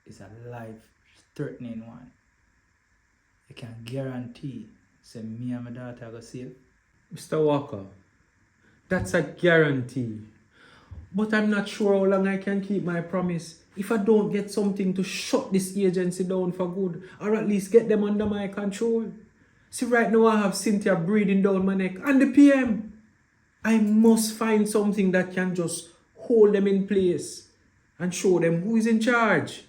is a life-threatening one. You can guarantee, say me and my daughter go safe. Mr. Walker, that's a guarantee. But I'm not sure how long I can keep my promise if I don't get something to shut this agency down for good, or at least get them under my control. See, right now I have Cynthia breathing down my neck and the PM. I must find something that can just hold them in place and show them who is in charge.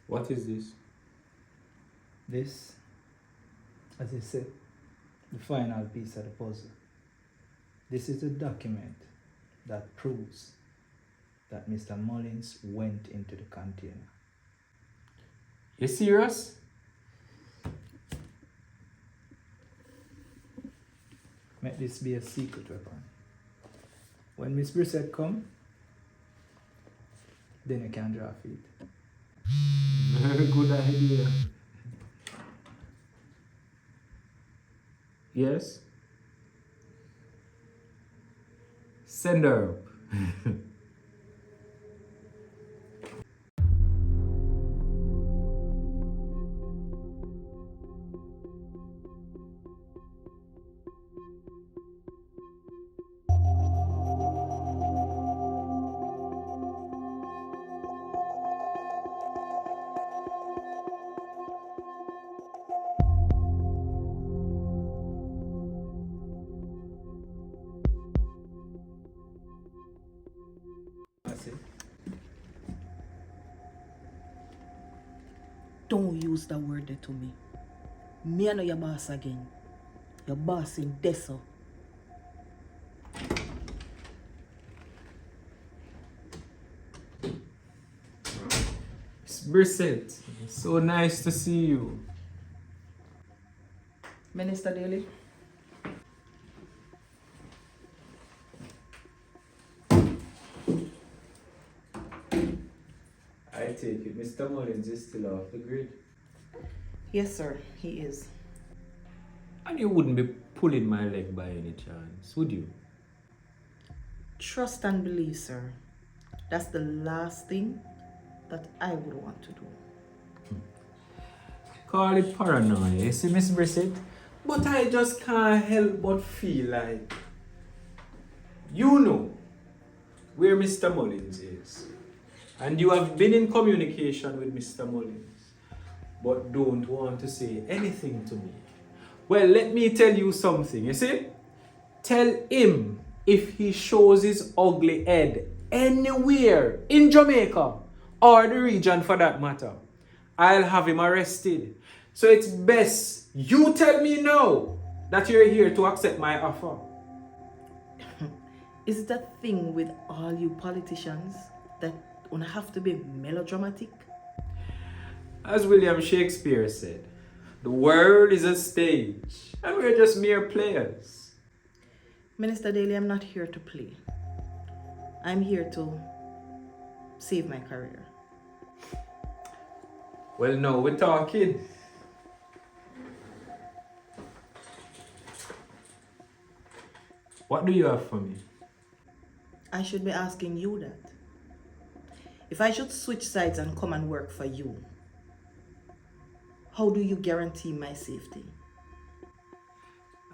What is this? This, as I said, the final piece of the puzzle. This is a document that proves that Mr. Mullins went into the container. You serious? Make this be a secret weapon. When Miss Brissett come, then you can draw feet. Very good idea. Yes? Send her up. That's it. Don't use that word there to me. Me and your boss again. Your boss in Deso. Miss Brissett, so nice to see you. Minister Daly. I take it Mr. Mullins is still off the grid. Yes, sir, he is. And you wouldn't be pulling my leg by any chance, would you? Trust and believe, sir. That's the last thing that I would want to do. Call it paranoia, you see, Miss Brissett? But I just can't help but feel like you know where Mr. Mullins is. And you have been in communication with Mr. Mullins, but don't want to say anything to me. Well, let me tell you something, you see? Tell him if he shows his ugly head anywhere in Jamaica or the region for that matter, I'll have him arrested. So it's best you tell me now that you're here to accept my offer. Is that thing with all you politicians that don't have to be melodramatic? As William Shakespeare said, the world is a stage and we're just mere players. Minister Daly, I'm not here to play. I'm here to save my career. Well, now we're talking. What do you have for me? I should be asking you that. If I should switch sides and come and work for you, how do you guarantee my safety?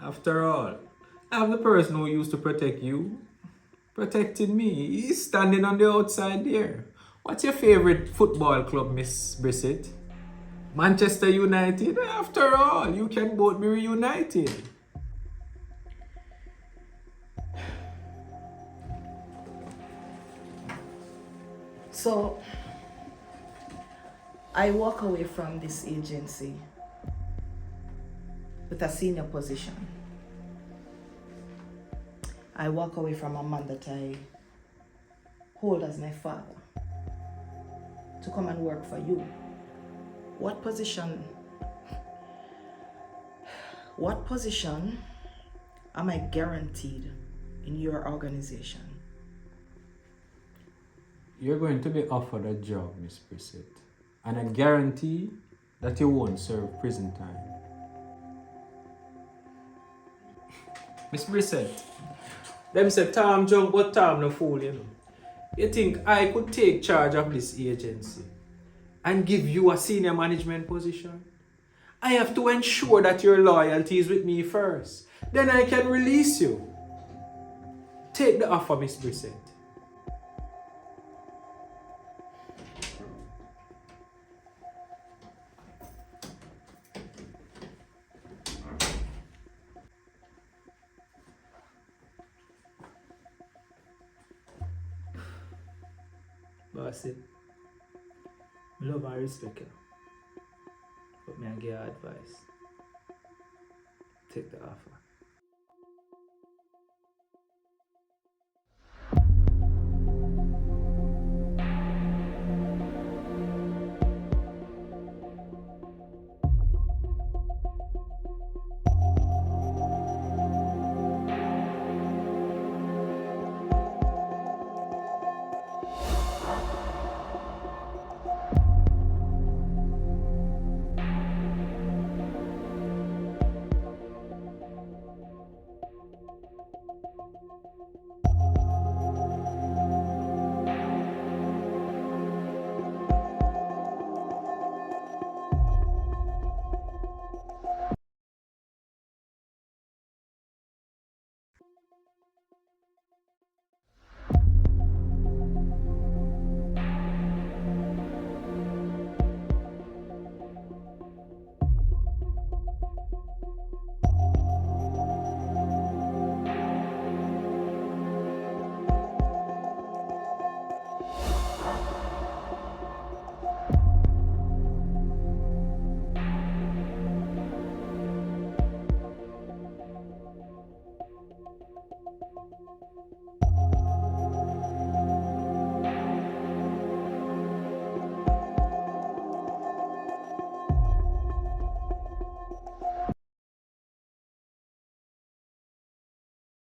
After all, I'm the person who used to protect you, protecting me. He's standing on the outside there. What's your favorite football club, Miss Brissett? Manchester United? After all, you can both be reunited. So, I walk away from this agency with a senior position. I walk away from a man that I hold as my father to come and work for you. What position am I guaranteed in your organization? You're going to be offered a job, Miss Brissett. And I guarantee that you won't serve prison time. Miss Brissett, them say Tom jump, but Tom no fool, you know. You think I could take charge of this agency and give you a senior management position? I have to ensure that your loyalty is with me first. Then I can release you. Take the offer, Miss Brissett. Bossy, I love and respect you. But me I give you advice. Take the offer.